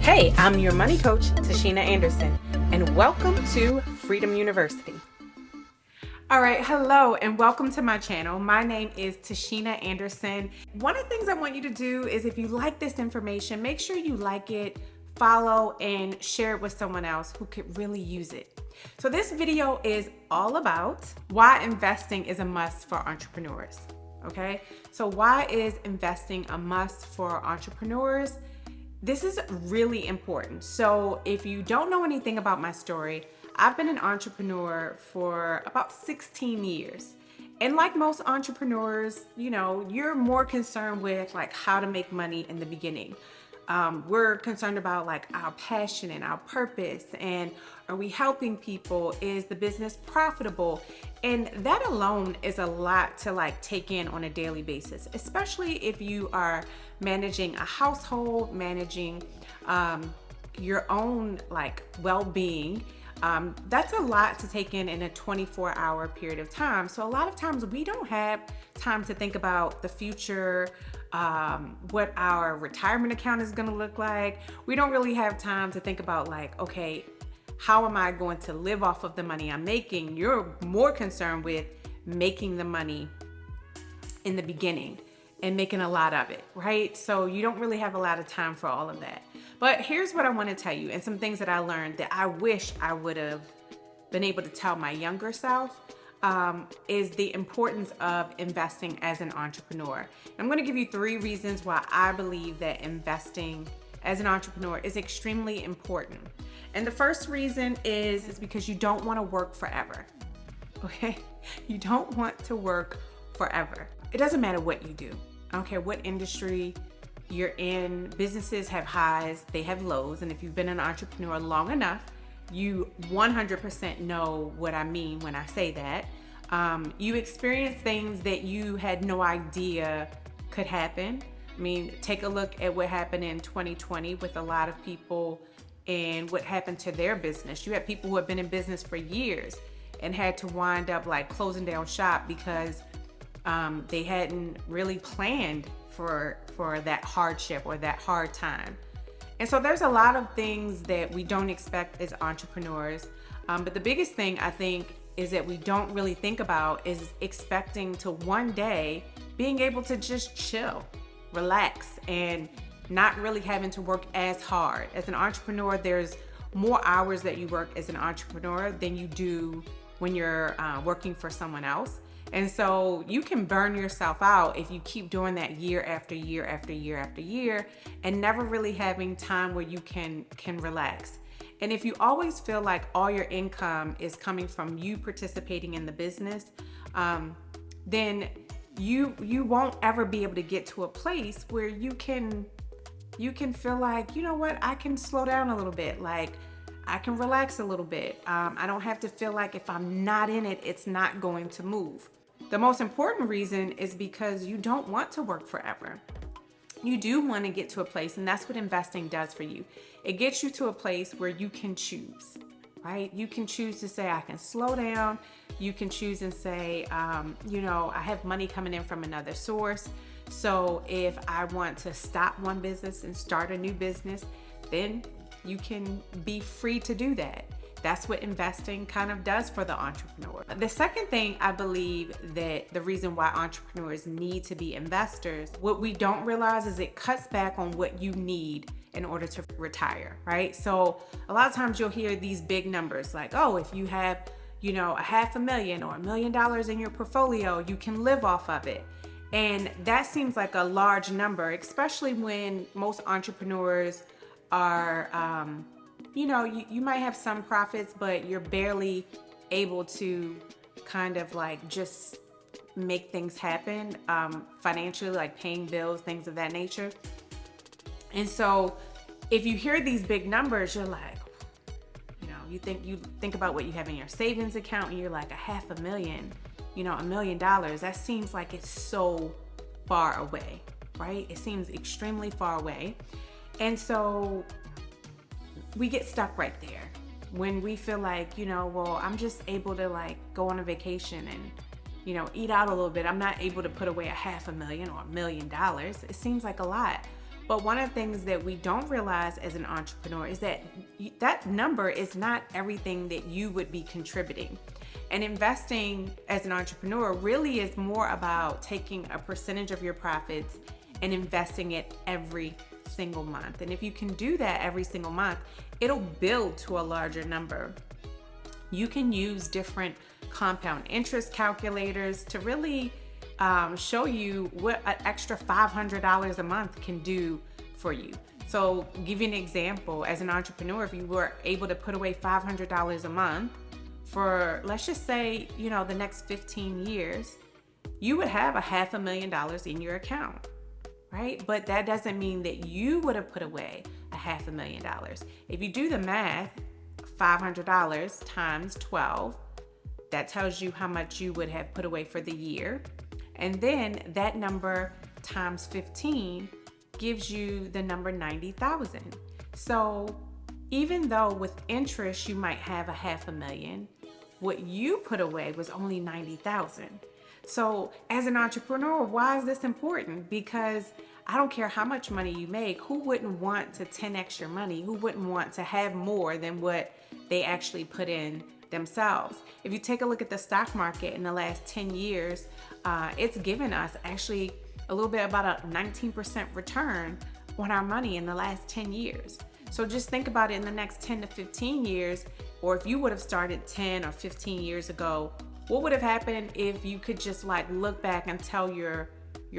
Hey, I'm your money coach, Tashina Anderson, and welcome to Freedom University. All right, hello, and welcome to my channel. My name is Tashina Anderson. One of the things I want you to do is if you like this information, make sure you like it, follow, and share it with someone else who could really use it. So this video is all about why investing is a must for entrepreneurs, okay? So why is investing a must for entrepreneurs? This is really important. So if you don't know anything about my story, I've been an entrepreneur for about 16 years. And like most entrepreneurs, you're more concerned with like how to make money in the beginning. We're concerned about like our passion and our purpose, and are we helping people? Is the business profitable? And that alone is a lot to like take in on a daily basis, especially if you are managing a household, managing your own like well-being. That's a lot to take in a 24-hour period of time. So a lot of times we don't have time to think about the future, what our retirement account is going to look like. We don't really have time to think about like, okay, how am I going to live off of the money I'm making? You're more concerned with making the money in the beginning and making a lot of it, right? So you don't really have a lot of time for all of that. But here's what I want to tell you, and some things that I learned that I wish I would have been able to tell my younger self, is the importance of investing as an entrepreneur. I'm going to give you 3 reasons why I believe that investing as an entrepreneur is extremely important. And the first reason is because you don't want to work forever, okay? You don't want to work forever. It doesn't matter what you do. I don't care what industry you're in. Businesses have highs, they have lows. And if you've been an entrepreneur long enough, you 100% know what I mean when I say that. You experience things that you had no idea could happen. I mean, take a look at what happened in 2020 with a lot of people and what happened to their business. You had people who have been in business for years and had to wind up like closing down shop because they hadn't really planned for that hardship or that hard time. And so there's a lot of things that we don't expect as entrepreneurs. But the biggest thing I think is that we don't really think about is expecting to one day being able to just chill, relax, and not really having to work as hard. As an entrepreneur, there's more hours that you work as an entrepreneur than you do when you're working for someone else. And so you can burn yourself out if you keep doing that year after year after year after year and never really having time where you can relax. And if you always feel like all your income is coming from you participating in the business, then you won't ever be able to get to a place where you can feel like, you know what, I can slow down a little bit. Like I can relax a little bit. I don't have to feel like if I'm not in it, it's not going to move. The most important reason is because you don't want to work forever. You do want to get to a place, and that's what investing does for you. It gets you to a place where you can choose, right? You can choose to say, I can slow down. You can choose and say, I have money coming in from another source. So if I want to stop one business and start a new business, then you can be free to do that. That's what investing kind of does for the entrepreneur. The second thing I believe that the reason why entrepreneurs need to be investors, what we don't realize is it cuts back on what you need in order to retire, right? So a lot of times you'll hear these big numbers like, oh, if you have, $500,000 or $1 million in your portfolio, you can live off of it. And that seems like a large number, especially when most entrepreneurs are, you might have some profits, but you're barely able to kind of like just make things happen financially, like paying bills, things of that nature. And so if you hear these big numbers, you're like, you think about what you have in your savings account and you're like $500,000, $1 million. That seems like it's so far away, right? It seems extremely far away. And so we get stuck right there when we feel like, I'm just able to like go on a vacation and, eat out a little bit. I'm not able to put away $500,000 or $1 million. It seems like a lot. But one of the things that we don't realize as an entrepreneur is that that number is not everything that you would be contributing. And investing as an entrepreneur really is more about taking a percentage of your profits and investing it every single month. And if you can do that every single month, it'll build to a larger number. You can use different compound interest calculators to really show you what an extra $500 a month can do for you. So give you an example, as an entrepreneur, if you were able to put away $500 a month for, let's just say, the next 15 years, you would have $500,000 in your account, right? But that doesn't mean that you would have put away $500,000. If you do the math, $500 times 12, that tells you how much you would have put away for the year. And then that number times 15 gives you the number 90,000. So even though with interest you might have $500,000, what you put away was only 90,000. So as an entrepreneur, why is this important? Because I don't care how much money you make, who wouldn't want to 10x your money? Who wouldn't want to have more than what they actually put in themselves? If you take a look at the stock market in the last 10 years, it's given us actually a little bit about a 19% return on our money in the last 10 years. So just think about it in the next 10 to 15 years, or if you would have started 10 or 15 years ago, what would have happened if you could just look back and tell your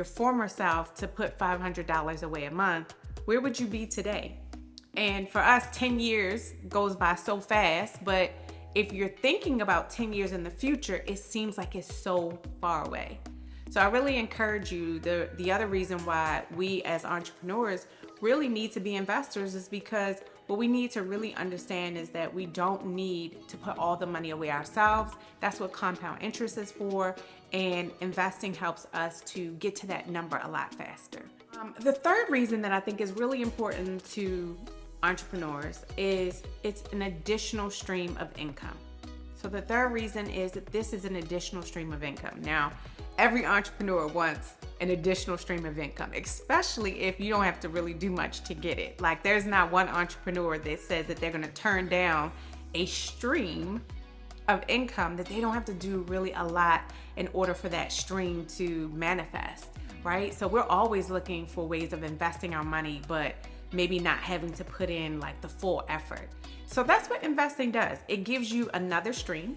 former self to put $500 away a month? Where would you be today? And for us, 10 years goes by so fast, but if you're thinking about 10 years in the future, it seems like it's so far away. So I really encourage you, the other reason why we as entrepreneurs really need to be investors is because what we need to really understand is that we don't need to put all the money away ourselves. That's what compound interest is for, and investing helps us to get to that number a lot faster. The third reason that I think is really important to entrepreneurs is it's an additional stream of income. So the third reason is that this is an additional stream of income. Now, every entrepreneur wants an additional stream of income, especially if you don't have to really do much to get it. Like, there's not one entrepreneur that says that they're going to turn down a stream of income that they don't have to do really a lot in order for that stream to manifest, right? So we're always looking for ways of investing our money, but maybe not having to put in the full effort. So that's what investing does. It gives you another stream,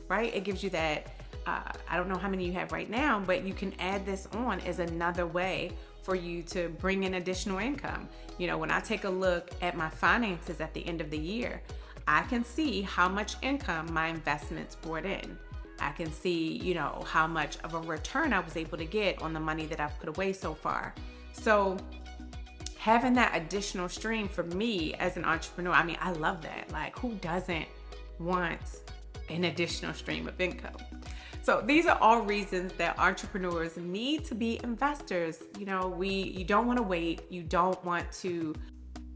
right? It gives you that, I don't know how many you have right now, but you can add this on as another way for you to bring in additional income. When I take a look at my finances at the end of the year, I can see how much income my investments brought in. I can see, how much of a return I was able to get on the money that I've put away so far. So having that additional stream for me as an entrepreneur, I love that. Who doesn't want an additional stream of income? So these are all reasons that entrepreneurs need to be investors. You don't want to wait. You don't want to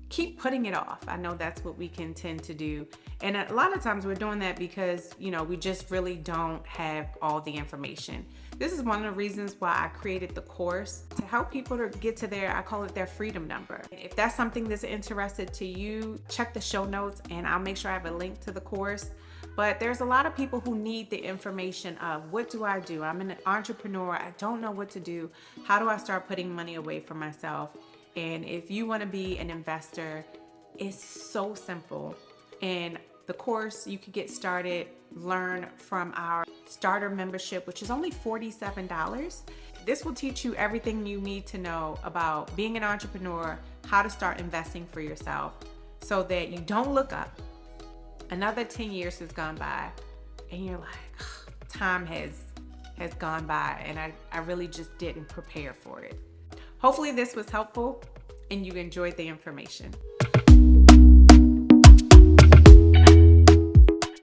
keep putting it off. I know that's what we can tend to do. And a lot of times we're doing that because, we just really don't have all the information. This is one of the reasons why I created the course, to help people to get to I call it their freedom number. If that's something that's interested to you, check the show notes and I'll make sure I have a link to the course. But there's a lot of people who need the information of, what do I do? I'm an entrepreneur. I don't know what to do. How do I start putting money away for myself? And if you want to be an investor, it's so simple. In the course, you can get started, learn from our starter membership, which is only $47. This will teach you everything you need to know about being an entrepreneur, how to start investing for yourself, so that you don't look up. Another 10 years has gone by and you're like, time has gone by and I really just didn't prepare for it. Hopefully this was helpful and you enjoyed the information.